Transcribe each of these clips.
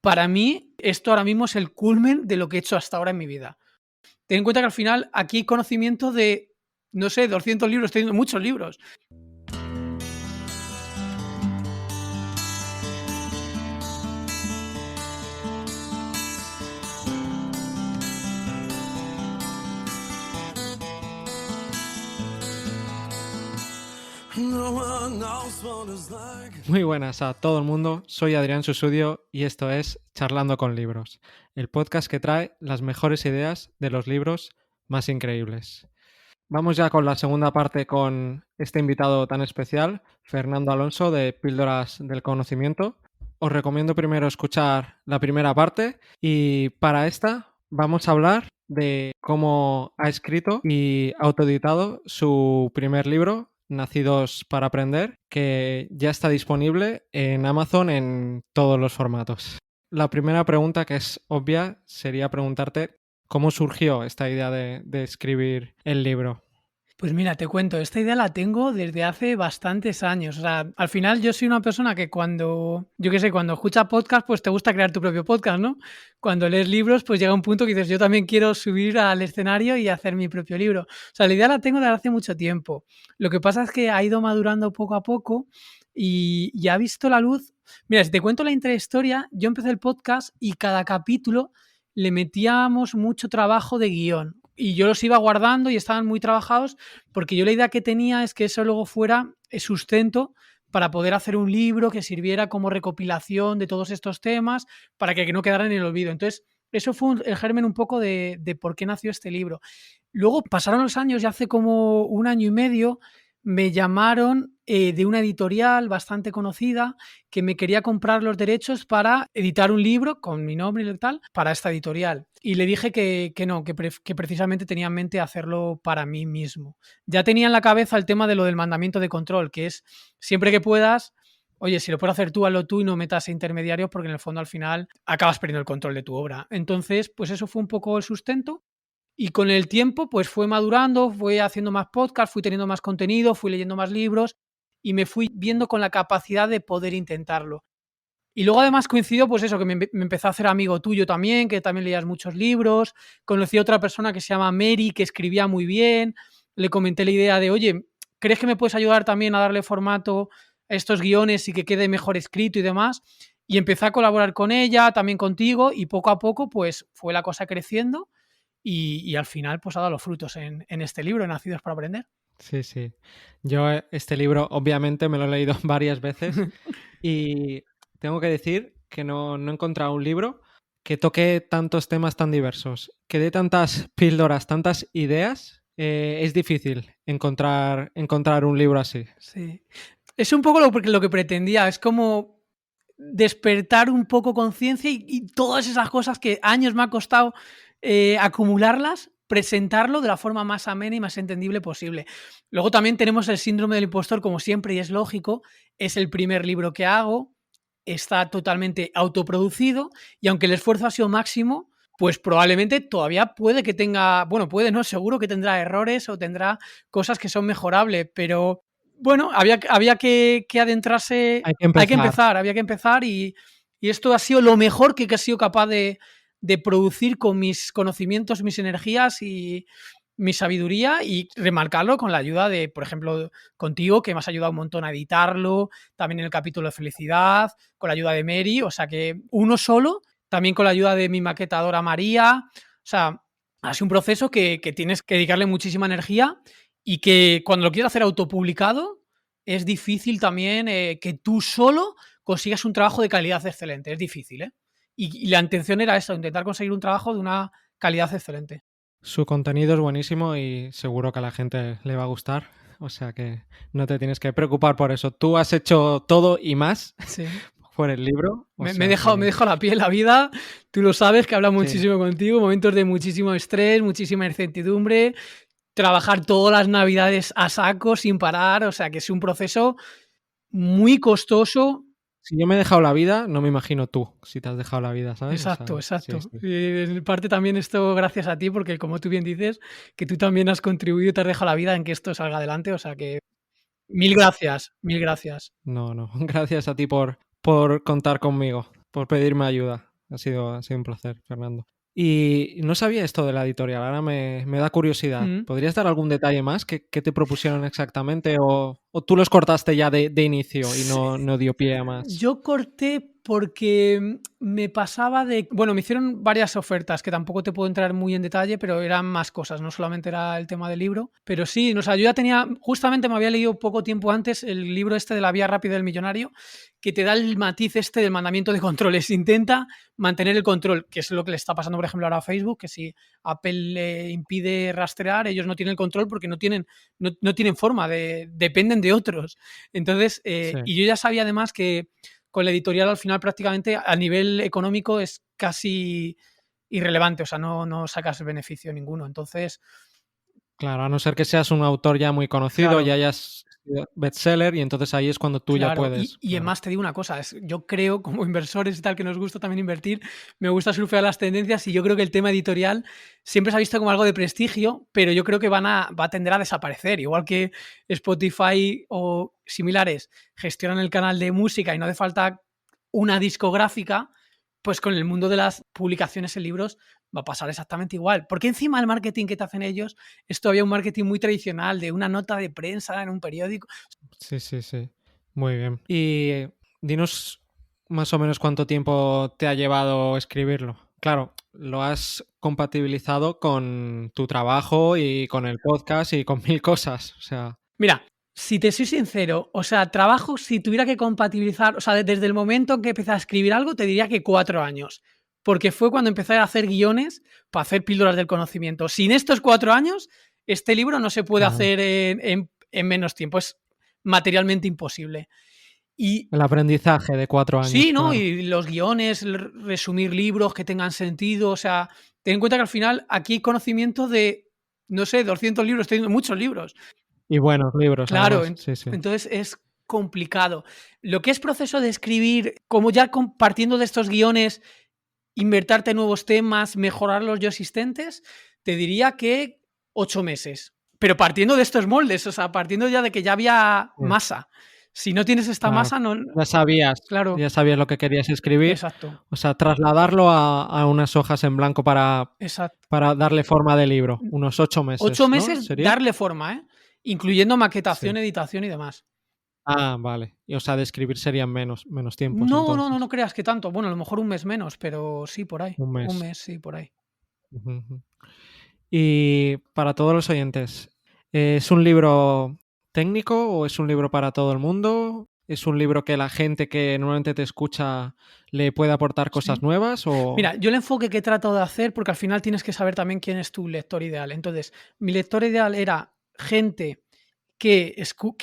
Para mí, esto ahora mismo es el culmen de lo que he hecho hasta ahora en mi vida. Ten en cuenta que al final aquí hay conocimiento de, no sé, 200 libros, estoy viendo muchos libros. Muy buenas a todo el mundo, soy Adrián Susudio y esto es Charlando con Libros, el podcast que trae las mejores ideas de los libros más increíbles. Vamos ya con la segunda parte con este invitado tan especial, Fernando Alonso de Píldoras del Conocimiento. Os recomiendo primero escuchar la primera parte y para esta vamos a hablar de cómo ha escrito y autoeditado su primer libro, Nacidos para Aprender, que ya está disponible en Amazon en todos los formatos. La primera pregunta, que es obvia, sería preguntarte cómo surgió esta idea de escribir el libro. Pues mira, te cuento, esta idea la tengo desde hace bastantes años. O sea, al final yo soy una persona que cuando, yo qué sé, cuando escucha podcast, pues te gusta crear tu propio podcast, ¿no? Cuando lees libros, pues llega un punto que dices, yo también quiero subir al escenario y hacer mi propio libro. O sea, la idea la tengo desde hace mucho tiempo. Lo que pasa es que ha ido madurando poco a poco y ha visto la luz. Mira, si te cuento la intrahistoria, yo empecé el podcast y cada capítulo le metíamos mucho trabajo de guión. Y yo los iba guardando y estaban muy trabajados porque yo la idea que tenía es que eso luego fuera sustento para poder hacer un libro que sirviera como recopilación de todos estos temas para que no quedaran en el olvido. Entonces, eso fue el germen un poco de por qué nació este libro. Luego pasaron los años y hace como un año y medio me llamaron de una editorial bastante conocida que me quería comprar los derechos para editar un libro con mi nombre y tal para esta editorial. Y le dije que no, que precisamente tenía en mente hacerlo para mí mismo. Ya tenía en la cabeza el tema de lo del mandamiento de control, que es siempre que puedas, oye, si lo puedes hacer tú, hazlo tú y no metas a intermediarios porque en el fondo al final acabas perdiendo el control de tu obra. Entonces, pues eso fue un poco el sustento. Y con el tiempo, pues fue madurando, fue haciendo más podcasts, fui teniendo más contenido, fui leyendo más libros y me fui viendo con la capacidad de poder intentarlo. Y luego además coincidió, pues eso, que me empezó a hacer amigo tuyo también, que también leías muchos libros. Conocí a otra persona que se llama Mary, que escribía muy bien. Le comenté la idea de, oye, ¿crees que me puedes ayudar también a darle formato a estos guiones y que quede mejor escrito y demás? Y empecé a colaborar con ella, también contigo, y poco a poco, pues fue la cosa creciendo. Y al final, pues ha dado los frutos en este libro, Nacidos para Aprender. Sí, sí. Yo este libro obviamente me lo he leído varias veces y tengo que decir que no he encontrado un libro que toque tantos temas tan diversos, que dé tantas píldoras, tantas ideas. Es difícil encontrar un libro así. Sí. Es un poco lo que pretendía, es como despertar un poco conciencia y todas esas cosas que años me ha costado acumularlas, presentarlo de la forma más amena y más entendible posible. Luego también tenemos el síndrome del impostor, como siempre, y es lógico, es el primer libro que hago, está totalmente autoproducido y aunque el esfuerzo ha sido máximo, pues probablemente todavía puede que tenga, bueno, puede, no, seguro que tendrá errores o tendrá cosas que son mejorables, pero bueno, había que adentrarse, Hay que empezar. había que empezar y esto ha sido lo mejor que he sido capaz de producir con mis conocimientos, mis energías y mi sabiduría y remarcarlo con la ayuda de, por ejemplo, contigo, que me has ayudado un montón a editarlo, también en el capítulo de felicidad, con la ayuda de Mary, o sea que uno solo, también con la ayuda de mi maquetadora María, o sea, ha sido un proceso que tienes que dedicarle muchísima energía y que cuando lo quieres hacer autopublicado es difícil también que tú solo consigas un trabajo de calidad excelente, es difícil, ¿eh? Y la intención era eso, intentar conseguir un trabajo de una calidad excelente. Su contenido es buenísimo y seguro que a la gente le va a gustar. O sea que no te tienes que preocupar por eso. Tú has hecho todo y más Sí. por el libro. Me he dejado la piel, la vida. Tú lo sabes, que hablo Sí. muchísimo contigo. Momentos de muchísimo estrés, muchísima incertidumbre. Trabajar todas las navidades a saco, sin parar. O sea, que es un proceso muy costoso. Si yo me he dejado la vida, no me imagino tú si te has dejado la vida, ¿sabes? Exacto, O sea, exacto. sí, sí. En parte también esto gracias a ti, porque como tú bien dices, que tú también has contribuido y te has dejado la vida en que esto salga adelante. O sea que mil gracias, mil gracias. No. Gracias a ti por contar conmigo, por pedirme ayuda. Ha sido un placer, Fernando. Y no sabía esto de la editorial, ahora me da curiosidad. Mm. ¿Podrías dar algún detalle más? ¿Qué te propusieron exactamente? ¿O tú los cortaste ya de inicio y no dio pie a más? Yo corté porque me pasaba de... Bueno, me hicieron varias ofertas que tampoco te puedo entrar muy en detalle, pero eran más cosas, no solamente era el tema del libro. Pero sí, o sea, yo ya tenía... Justamente me había leído poco tiempo antes el libro este de La vía rápida del millonario, que te da el matiz este del mandamiento de controles. Intenta mantener el control, que es lo que le está pasando, por ejemplo, ahora a Facebook, que si Apple le impide rastrear, ellos no tienen el control porque no tienen forma, dependen de otros. Entonces, Sí. y yo ya sabía además que con la editorial al final prácticamente a nivel económico es casi irrelevante, o sea, no sacas beneficio ninguno. Entonces, Claro, a no ser que seas un autor ya muy conocido, ya claro, hayas sido bestseller y entonces ahí es cuando tú ya claro. puedes. Y Claro. además te digo una cosa, yo creo, como inversores y tal, que nos gusta también invertir, me gusta surfear las tendencias y yo creo que el tema editorial siempre se ha visto como algo de prestigio, pero yo creo que va a tender a desaparecer. Igual que Spotify o similares gestionan el canal de música y no hace falta una discográfica, pues con el mundo de las publicaciones en libros va a pasar exactamente igual. Porque encima el marketing que te hacen ellos es todavía un marketing muy tradicional, de una nota de prensa en un periódico. Sí, sí, sí. Muy bien. Y dinos más o menos cuánto tiempo te ha llevado escribirlo. Claro, lo has compatibilizado con tu trabajo y con el podcast y con mil cosas. O sea, Mira, si te soy sincero, o sea, trabajo, si tuviera que compatibilizar, o sea, desde el momento en que empecé a escribir algo, te diría que 4 años. Porque fue cuando empecé a hacer guiones para hacer píldoras del conocimiento. Sin estos 4 años, este libro no se puede claro. hacer en menos tiempo. Es materialmente imposible. Y El aprendizaje de 4 años, sí, ¿no? claro. Y los guiones, resumir libros que tengan sentido, o sea, ten en cuenta que al final aquí hay conocimiento de, no sé, 200 libros, estoy viendo muchos libros. Y buenos libros, Claro, además. Sí, sí. entonces es complicado. Lo que es proceso de escribir, como ya partiendo de estos guiones, invertarte en nuevos temas, mejorar los ya existentes, te diría que 8 meses. Pero partiendo de estos moldes, o sea, partiendo ya de que ya había Sí, masa. Si no tienes esta claro. masa, no. Ya Claro, sabías lo que querías escribir. exacto, O sea, trasladarlo a unas hojas en blanco exacto. para darle forma de libro. Unos 8 8 meses, ¿no? meses ¿Sería? darle forma, ¿eh? Incluyendo Sí. maquetación, editación y demás. Ah, vale. Y, o sea, de escribir serían menos tiempos No entonces. creas que tanto. Bueno, a lo mejor un mes menos, pero sí, por ahí. Un Un mes. mes, sí, por ahí. Ujú, ujú. Y para todos los oyentes, ¿es un libro técnico o es un libro para todo el mundo? ¿Es un libro que la gente que normalmente te escucha le puede aportar cosas Sí. nuevas? O... Mira, yo el enfoque que trato de hacer, porque al final tienes que saber también quién es tu lector ideal. Entonces, mi lector ideal era gente que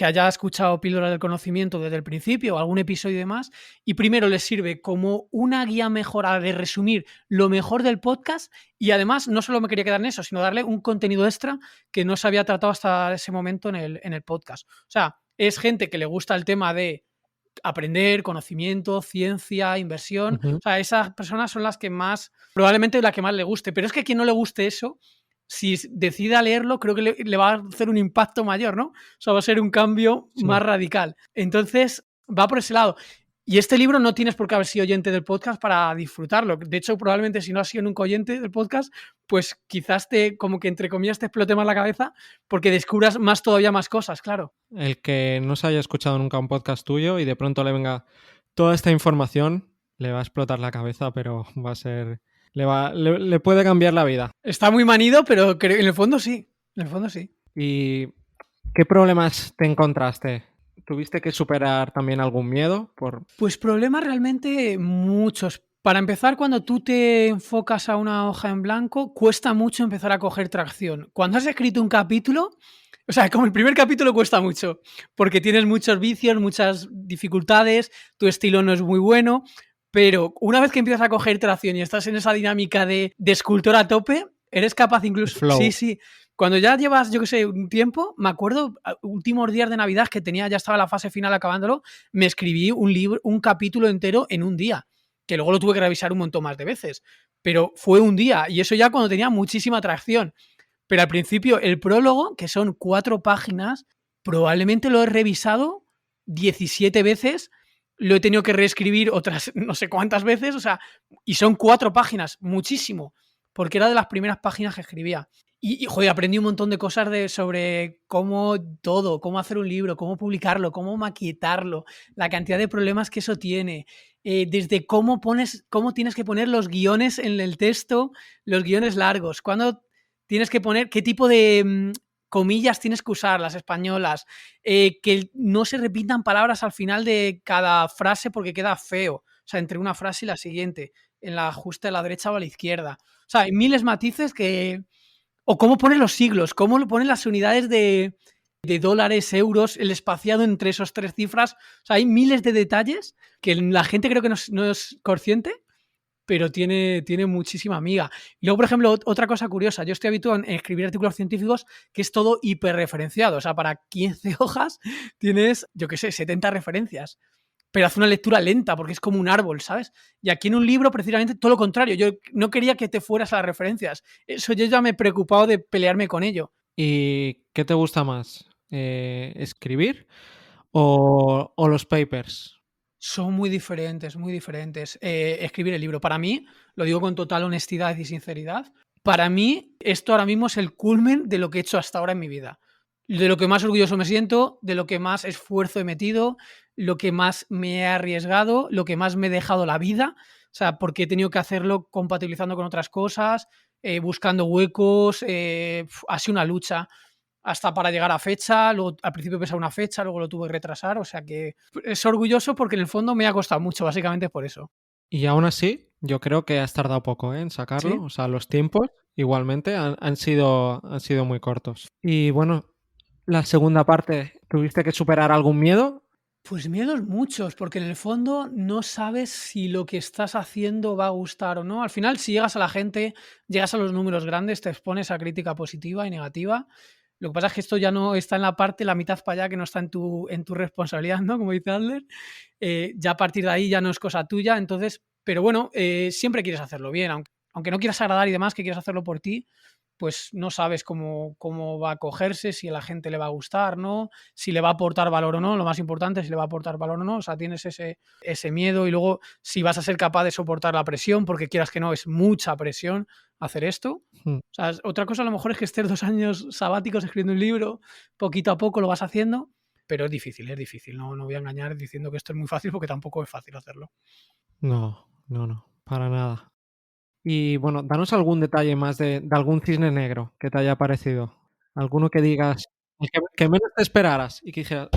haya escuchado Píldoras del Conocimiento desde el principio o algún episodio y demás, y primero les sirve como una guía mejorada de resumir lo mejor del podcast y además no solo me quería quedar en eso, sino darle un contenido extra que no se había tratado hasta ese momento en el podcast. O sea, es gente que le gusta el tema de aprender, conocimiento, ciencia, inversión. Ujú. O sea, esas personas son las que más, probablemente la que más le guste. Pero es que a quien no le guste eso, si decida leerlo, creo que le va a hacer un impacto mayor, ¿no? O sea, va a ser un cambio Sí. más radical. Entonces, va por ese lado. Y este libro no tienes por qué haber sido oyente del podcast para disfrutarlo. De hecho, probablemente si no has sido nunca oyente del podcast, pues quizás como que entre comillas te explote más la cabeza porque descubras todavía más cosas, claro. El que no se haya escuchado nunca un podcast tuyo y de pronto le venga toda esta información, le va a explotar la cabeza, pero va a ser... Le puede cambiar la vida. Está muy manido, pero en el fondo sí. En el fondo sí. ¿Y qué problemas te encontraste? ¿Tuviste que superar también algún miedo? Pues problemas realmente muchos. Para empezar, cuando tú te enfocas a una hoja en blanco, cuesta mucho empezar a coger tracción. Cuando has escrito un capítulo, o sea, como el primer capítulo cuesta mucho, porque tienes muchos vicios, muchas dificultades, tu estilo no es muy bueno, pero una vez que empiezas a coger tracción y estás en esa dinámica de escultor a tope, eres capaz El incluso... Sí, flow. sí. Cuando ya llevas, yo qué sé, un tiempo, me acuerdo, últimos días de Navidad que tenía, ya estaba la fase final acabándolo, me escribí un capítulo entero en un día, que luego lo tuve que revisar un montón más de veces, pero fue un día y eso ya cuando tenía muchísima atracción. Pero al principio el prólogo, que son 4 páginas, probablemente lo he revisado 17 veces lo he tenido que reescribir otras no sé cuántas veces, o sea, y son 4 páginas, muchísimo, porque era de las primeras páginas que escribía. Joder, aprendí un montón de cosas sobre cómo hacer un libro, cómo publicarlo, cómo maquetarlo, la cantidad de problemas que eso tiene, desde cómo tienes que poner los guiones en el texto, los guiones largos, cuándo tienes que poner, qué tipo de comillas tienes que usar, las españolas, que no se repitan palabras al final de cada frase porque queda feo, o sea, entre una frase y la siguiente, en la ajuste a la derecha o a la izquierda. O sea, hay miles matices que... O cómo ponen los siglos, cómo lo ponen las unidades de dólares, euros, el espaciado entre esos 3 cifras. O sea, hay miles de detalles que la gente creo que no es consciente, pero tiene muchísima amiga. Y luego, por ejemplo, otra cosa curiosa, yo estoy habituado en escribir artículos científicos que es todo hiperreferenciado. O sea, para 15 hojas tienes, yo qué sé, 70 referencias. Pero hace una lectura lenta porque es como un árbol, ¿sabes? Y aquí en un libro, precisamente, todo lo contrario. Yo no quería que te fueras a las referencias. Eso yo ya me he preocupado de pelearme con ello. ¿Y qué te gusta más? ¿Escribir o los papers? Son muy diferentes, muy diferentes. Escribir el libro, para mí, lo digo con total honestidad y sinceridad, para mí esto ahora mismo es el culmen de lo que he hecho hasta ahora en mi vida. De lo que más orgulloso me siento, de lo que más esfuerzo he metido, lo que más me he arriesgado, lo que más me he dejado la vida, o sea, porque he tenido que hacerlo compatibilizando con otras cosas, buscando huecos, ha sido una lucha hasta para llegar a fecha, luego al principio pensaba una fecha, luego lo tuve que retrasar, o sea que es orgulloso porque en el fondo me ha costado mucho, básicamente por eso. Y aún así, yo creo que has tardado poco, ¿eh?, en sacarlo. ¿Sí? O sea, los tiempos igualmente han sido muy cortos. Y bueno, la segunda parte, ¿tuviste que superar algún miedo? Pues miedos muchos, porque en el fondo no sabes si lo que estás haciendo va a gustar o no. Al final, si llegas a la gente, llegas a los números grandes, te expones a crítica positiva y negativa. Lo que pasa es que esto ya no está en la parte, la mitad para allá, que no está en tu responsabilidad, ¿no? Como dice Adler. Ya a partir de ahí ya no es cosa tuya. Entonces, pero bueno, siempre quieres hacerlo bien, aunque no quieras agradar y demás, que quieras hacerlo por ti, pues no sabes cómo va a cogerse, si a la gente le va a gustar, ¿no? Si le va a aportar valor o no, lo más importante es si le va a aportar valor o no, o sea, tienes ese miedo y luego si vas a ser capaz de soportar la presión, porque quieras que no, es mucha presión hacer esto. Mm. O sea, otra cosa a lo mejor es que estés 2 años sabáticos escribiendo un libro, poquito a poco lo vas haciendo, pero es difícil, no voy a engañar diciendo que esto es muy fácil porque tampoco es fácil hacerlo. No, no, no, para nada. Y bueno, danos algún detalle más de algún cisne negro que te haya parecido. Alguno que digas, el que menos te esperaras y que dijeras,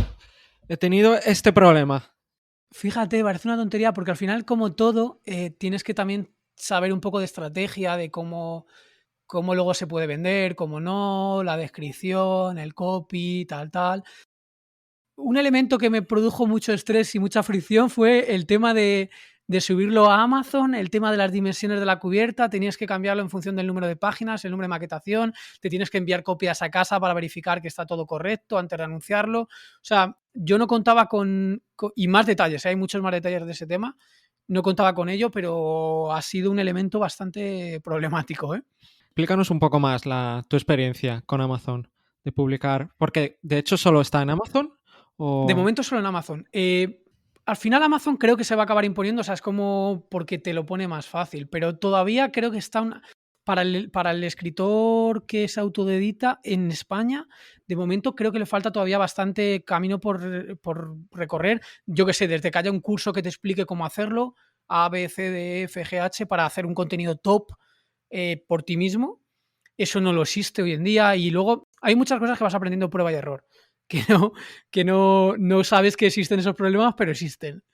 he tenido este problema. Fíjate, parece una tontería porque al final, como todo, tienes que también saber un poco de estrategia, de cómo luego se puede vender, cómo no, la descripción, el copy, tal. Un elemento que me produjo mucho estrés y mucha fricción fue el tema de subirlo a Amazon, el tema de las dimensiones de la cubierta, tenías que cambiarlo en función del número de páginas, el número de maquetación, te tienes que enviar copias a casa para verificar que está todo correcto antes de anunciarlo. O sea, yo no contaba y más detalles, hay muchos más detalles de ese tema, no contaba con ello, pero ha sido un elemento bastante problemático, ¿eh? Explícanos un poco más tu experiencia con Amazon de publicar, porque de hecho solo está en Amazon De o... momento solo en Amazon. Al final Amazon creo que se va a acabar imponiendo, o sea, es como porque te lo pone más fácil, pero todavía creo que está para el escritor que se autoedita en España, de momento creo que le falta todavía bastante camino por recorrer. Yo que sé, desde que haya un curso que te explique cómo hacerlo, A, B, C, D, E, F, G, H, para hacer un contenido top por ti mismo. Eso no lo existe hoy en día y luego hay muchas cosas que vas aprendiendo prueba y error, que no sabes que existen esos problemas, pero existen.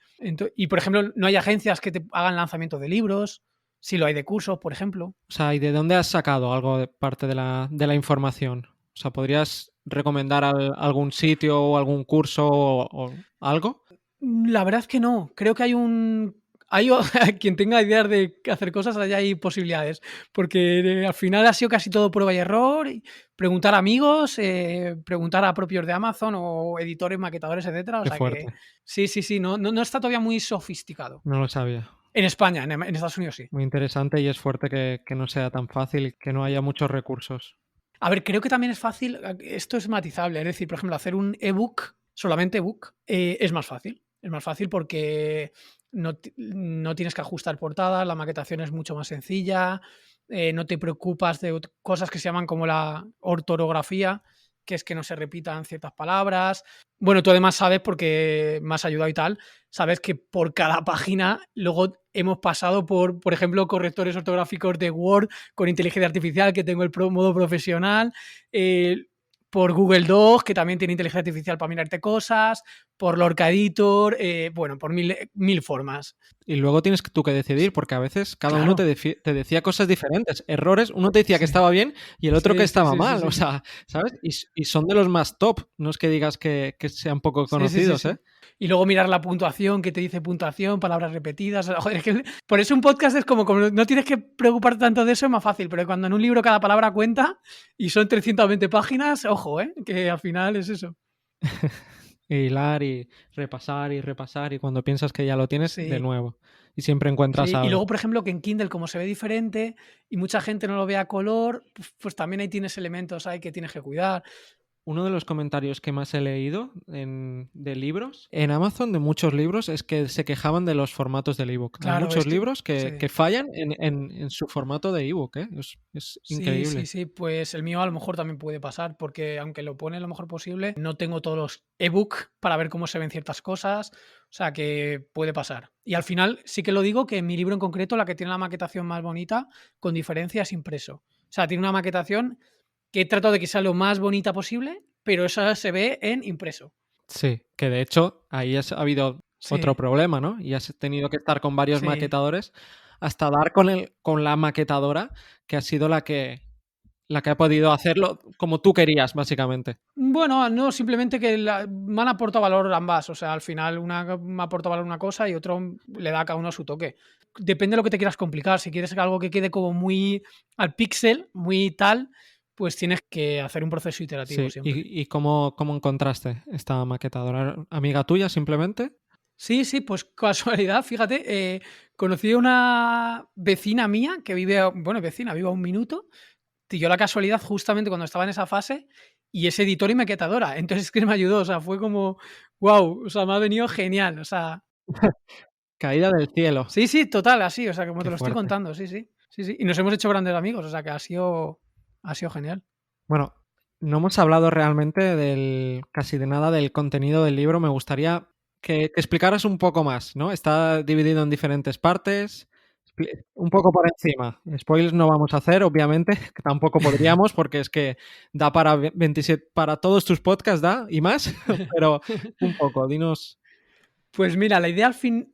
Y, por ejemplo, no hay agencias que te hagan lanzamiento de libros, si lo hay de cursos, por ejemplo. O sea, ¿y de dónde has sacado algo de parte de la información? O sea, ¿podrías recomendar algún sitio o algún curso o algo? La verdad es que no. Creo que hay quien tenga ideas de hacer cosas, allá hay posibilidades. Porque al final ha sido casi todo prueba y error. Y preguntar a amigos, preguntar a propios de Amazon o editores, maquetadores, etcétera. O Qué sea que fuerte, sí. No está todavía muy sofisticado. no lo sabía. En España, en Estados Unidos sí. Muy interesante y es fuerte que no sea tan fácil y que no haya muchos recursos. A ver, creo que también es fácil, esto es matizable. Es decir, por ejemplo, hacer un ebook, solamente ebook, es más fácil. Es más fácil porque no tienes que ajustar portadas, la maquetación es mucho más sencilla, no te preocupas de cosas que se llaman como la ortografía, que es que no se repitan ciertas palabras. Bueno, tú además sabes, porque me has ayudado y tal, sabes que por cada página luego hemos pasado por ejemplo, correctores ortográficos de Word con inteligencia artificial, que tengo el modo profesional, por Google Docs, que también tiene inteligencia artificial para mirarte cosas, por Lorca Editor, bueno, por mil formas. Y luego tienes tú que decidir, porque a veces cada uno Claro. te decía cosas diferentes, errores, uno te decía que Sí. estaba bien y el otro que Sí, sí, estaba sí, sí, mal, o sí. sea, ¿sabes? Y son de los más top, no es que digas que sean poco Sí, sí, sí, conocidos, ¿eh? sí. Y luego mirar la puntuación, que te dice puntuación, palabras repetidas. Joder, es que por eso un podcast es como no tienes que preocuparte tanto de eso, es más fácil. Pero cuando en un libro cada palabra cuenta y son 320 páginas, ojo, que al final es eso. Hilar y repasar y cuando piensas que ya lo tienes, de Sí. nuevo. Y siempre encuentras Sí, y luego, algo. por ejemplo, que en Kindle, como se ve diferente y mucha gente no lo ve a color, pues también ahí tienes elementos ahí que tienes que cuidar. Uno de los comentarios que más he leído de libros, en Amazon, de muchos libros, es que se quejaban de los formatos del ebook. Hay Claro, es muchos que libros sí. que fallan en su formato de ebook, ¿eh? Es Sí, sí, increíble. sí, pues el mío a lo mejor también puede pasar, porque aunque lo pone lo mejor posible, no tengo todos los ebook para ver cómo se ven ciertas cosas, o sea que puede pasar. Y al final sí que lo digo que en mi libro en concreto, la que tiene la maquetación más bonita, con diferencia, es impreso. O sea, tiene una maquetación que he tratado de que sea lo más bonita posible, pero eso se ve en impreso. Sí, que de hecho ahí ha habido otro Sí, problema, ¿no? Y has tenido que estar con varios sí. maquetadores hasta dar con la maquetadora que ha sido la que ha podido hacerlo como tú querías, básicamente. Bueno, no, simplemente que me han aportado valor ambas. O sea, al final una me aporta valor una cosa y otro le da a cada uno su toque. Depende de lo que te quieras complicar. Si quieres algo que quede como muy al píxel, muy tal, pues tienes que hacer un proceso iterativo Sí, siempre. y cómo encontraste esta maquetadora? ¿Amiga tuya simplemente? Sí, sí, pues casualidad, fíjate, conocí a una vecina mía que vive, bueno, vecina, vive a un minuto. Dio la casualidad justamente cuando estaba en esa fase y es editor y maquetadora. Entonces es que me ayudó, o sea, fue como, wow, o sea, me ha venido genial, o sea, Caída del cielo. sí, sí, total, así, o sea, como te Qué lo estoy fuerte. contando, sí, sí, sí, sí. Y nos hemos hecho grandes amigos, o sea, que ha sido genial. Bueno, no hemos hablado realmente casi de nada del contenido del libro. Me gustaría que explicaras un poco más, ¿no? Está dividido en diferentes partes. Un poco por encima. Spoilers no vamos a hacer, obviamente, que tampoco podríamos, porque es que da para 27, para todos tus podcasts da y más, pero un poco, dinos. Pues mira, la idea al fin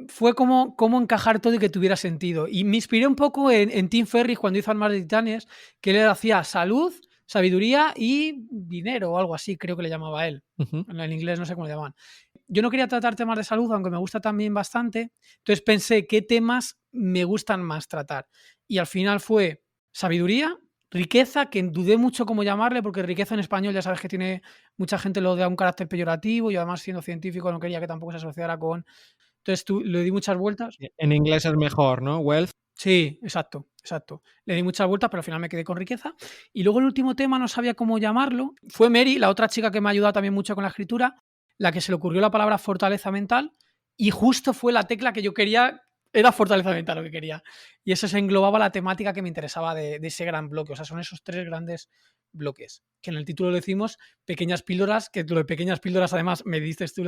fue cómo encajar todo y que tuviera sentido. Y me inspiré un poco en Tim Ferriss cuando hizo Armas de Titanes, que él hacía salud, sabiduría y dinero o algo así, creo que le llamaba él. Ujú. En inglés no sé cómo le llamaban. Yo no quería tratar temas de salud, aunque me gusta también bastante. Entonces pensé qué temas me gustan más tratar. Y al final fue sabiduría, riqueza, que dudé mucho cómo llamarle, porque riqueza en español ya sabes que tiene mucha gente lo da un carácter peyorativo y además siendo científico no quería que tampoco se asociara con... Entonces le di muchas vueltas. En inglés es mejor, ¿no? Wealth. Sí, exacto, exacto. Le di muchas vueltas, pero al final me quedé con riqueza. Y luego el último tema no sabía cómo llamarlo. Fue Mary, la otra chica que me ha ayudado también mucho con la escritura, la que se le ocurrió la palabra fortaleza mental y justo fue la tecla que yo quería, era fortaleza mental lo que quería. Y eso se englobaba la temática que me interesaba de ese gran bloque. O sea, son esos tres grandes bloques, que en el título le decimos pequeñas píldoras, que lo de pequeñas píldoras además me diste tú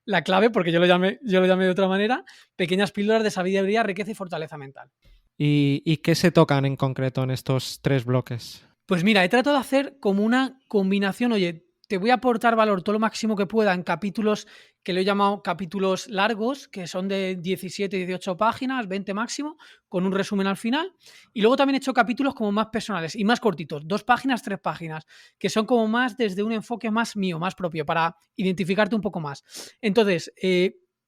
la clave porque yo lo llamé de otra manera, pequeñas píldoras de sabiduría, riqueza y fortaleza mental. ¿Y qué se tocan en concreto en estos tres bloques? Pues mira, he tratado de hacer como una combinación, oye, te voy a aportar valor todo lo máximo que pueda en capítulos que lo he llamado capítulos largos, que son de 17, 18 páginas, 20 máximo, con un resumen al final. Y luego también he hecho capítulos como más personales y más cortitos, 2 páginas, 3 páginas, que son como más desde un enfoque más mío, más propio, para identificarte un poco más. Entonces,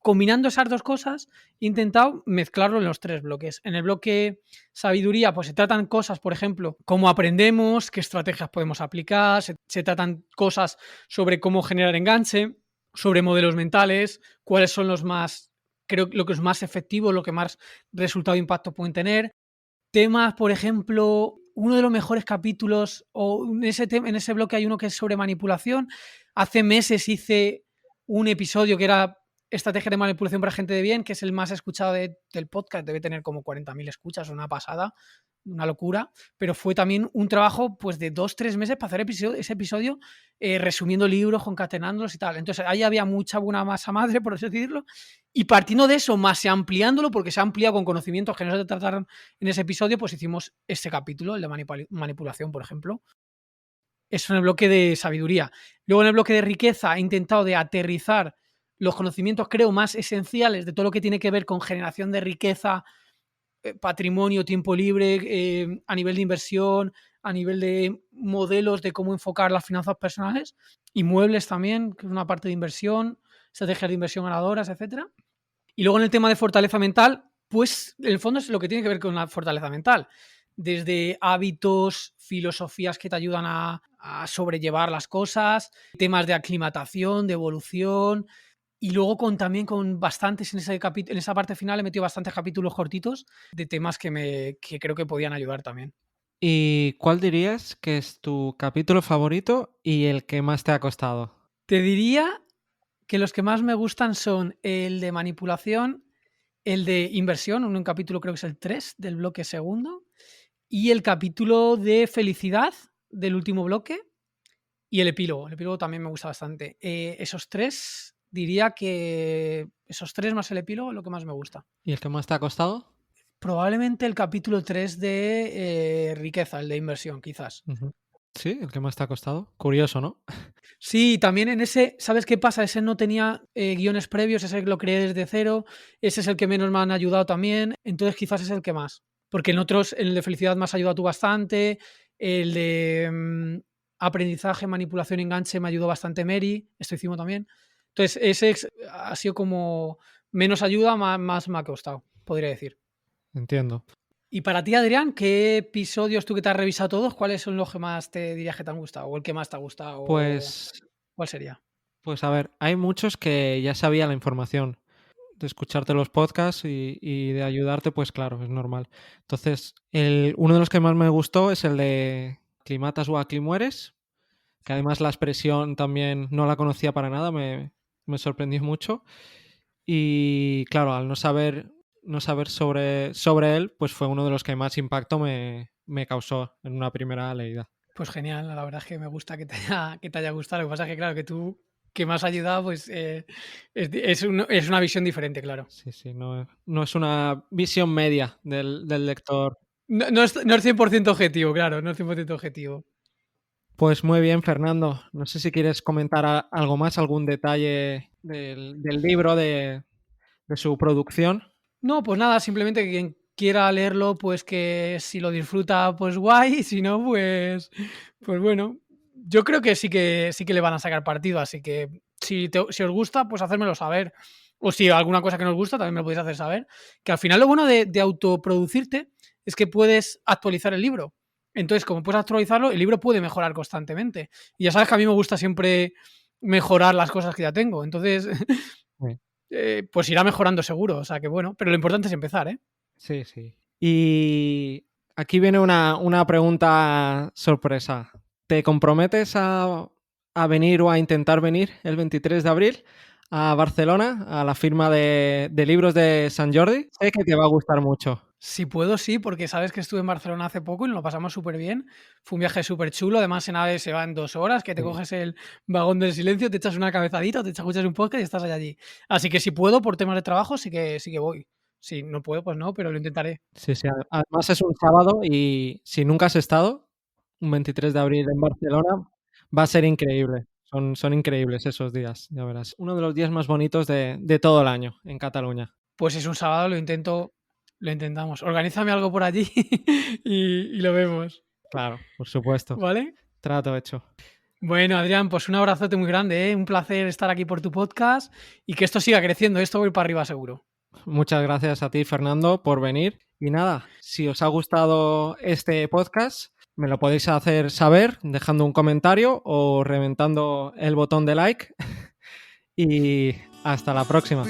combinando esas dos cosas, he intentado mezclarlo en los tres bloques. En el bloque sabiduría, pues se tratan cosas, por ejemplo, cómo aprendemos, qué estrategias podemos aplicar, se tratan cosas sobre cómo generar enganche, sobre modelos mentales, cuáles son los más, creo, lo que es más efectivo, lo que más resultado de impacto pueden tener. Temas, por ejemplo, uno de los mejores capítulos, o en ese bloque hay uno que es sobre manipulación. Hace meses hice un episodio que era Estrategia de manipulación para gente de bien, que es el más escuchado del podcast, debe tener como 40.000 escuchas, una pasada, una locura, pero fue también un trabajo pues de 2-3 meses para hacer ese episodio, resumiendo libros, concatenándolos y tal. Entonces ahí había mucha buena masa madre, por así decirlo, y partiendo de eso, más ampliándolo, porque se ha ampliado con conocimientos que no se trataron en ese episodio, pues hicimos este capítulo, el de manipulación, por ejemplo. Eso en el bloque de sabiduría. Luego en el bloque de riqueza he intentado de aterrizar los conocimientos, creo, más esenciales de todo lo que tiene que ver con generación de riqueza, patrimonio, tiempo libre, a nivel de inversión, a nivel de modelos de cómo enfocar las finanzas personales, inmuebles también, que es una parte de inversión, estrategias de inversión ganadoras, etcétera. Y luego en el tema de fortaleza mental, pues en el fondo es lo que tiene que ver con la fortaleza mental. Desde hábitos, filosofías que te ayudan a sobrellevar las cosas, temas de aclimatación, de evolución, y luego también con bastantes, en esa parte final he metido bastantes capítulos cortitos de temas que creo que podían ayudar también. ¿Y cuál dirías que es tu capítulo favorito y el que más te ha costado? Te diría que los que más me gustan son el de manipulación, el de inversión, un capítulo creo que es el 3 del bloque segundo, y el capítulo de felicidad del último bloque, y el epílogo. El epílogo también me gusta bastante. Esos tres, diría que esos tres más el epílogo es lo que más me gusta. ¿Y el que más te ha costado? Probablemente el capítulo 3 de riqueza, el de inversión, quizás. Uh-huh. Sí, el que más te ha costado. Curioso, ¿no? Sí, también en ese, ¿sabes qué pasa? Ese no tenía guiones previos, ese lo creé desde cero, ese es el que menos me han ayudado también, entonces quizás es el que más. Porque en otros, el de felicidad me has ayudado tú bastante, el de aprendizaje, manipulación, enganche me ayudó bastante Mary, estoicismo también. Entonces ese ha sido como menos ayuda, más me ha costado, podría decir. Entiendo. Y para ti, Adrián, ¿qué episodios tú que te has revisado todos, cuáles son los que más te dirías que te han gustado? ¿O el que más te ha gustado? Pues ¿Cuál sería? a ver, hay muchos que ya sabía la información. De escucharte los podcasts y de ayudarte, pues claro, es normal. Entonces, uno de los que más me gustó es el de Climatas o Aclimueres, que además la expresión también no la conocía para nada, me sorprendió mucho. Y claro, al no saber sobre él, pues fue uno de los que más impacto me causó en una primera leída. Pues genial, la verdad es que me gusta que te haya gustado. Lo que pasa es que, claro, que tú que me has ayudado, pues es una visión diferente, claro. Sí, sí, no es una visión media del lector. No es 100% objetivo, claro, no es 100% objetivo. Pues muy bien, Fernando. No sé si quieres comentar algo más, algún detalle del libro, de su producción. No, pues nada, simplemente que quien quiera leerlo, pues que si lo disfruta, pues guay, y si no, pues bueno. Yo creo que sí que le van a sacar partido, así que si os gusta, pues hacérmelo saber. O si alguna cosa que no os gusta, también me lo podéis hacer saber. Que al final lo bueno de autoproducirte es que puedes actualizar el libro. Entonces, como puedes actualizarlo, el libro puede mejorar constantemente. Y ya sabes que a mí me gusta siempre mejorar las cosas que ya tengo. Entonces, Sí, pues irá mejorando seguro. O sea que bueno, pero lo importante es empezar, ¿eh? sí, sí. Y aquí viene una pregunta sorpresa. ¿Te comprometes a venir o a intentar venir el 23 de abril a Barcelona, a la firma de libros de Sant Jordi? Sé que te va a gustar mucho. Si puedo, sí, porque sabes que estuve en Barcelona hace poco y nos lo pasamos súper bien. Fue un viaje súper chulo. Además, en AVE se va en 2 horas, que te Sí. coges el vagón del silencio, te echas una cabezadita, te escuchas un podcast y estás allí. Así que si puedo, por temas de trabajo, sí que voy. Si no puedo, pues no, pero lo intentaré. Sí, sí. Además es un sábado y si nunca has estado, un 23 de abril en Barcelona, va a ser increíble. Son increíbles esos días, ya verás. Uno de los días más bonitos de todo el año en Cataluña. Pues si es un sábado, lo intentamos. Organízame algo por allí y lo vemos. Claro, por supuesto. ¿Vale? Trato hecho. Bueno, Adrián, pues un abrazote muy grande, ¿eh? Un placer estar aquí por tu podcast y que esto siga creciendo. Esto va a ir para arriba seguro. Muchas gracias a ti, Fernando, por venir. Y nada, si os ha gustado este podcast, me lo podéis hacer saber dejando un comentario o reventando el botón de like. Y hasta la próxima.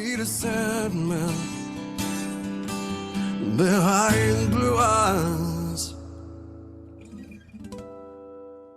Behind blue eyes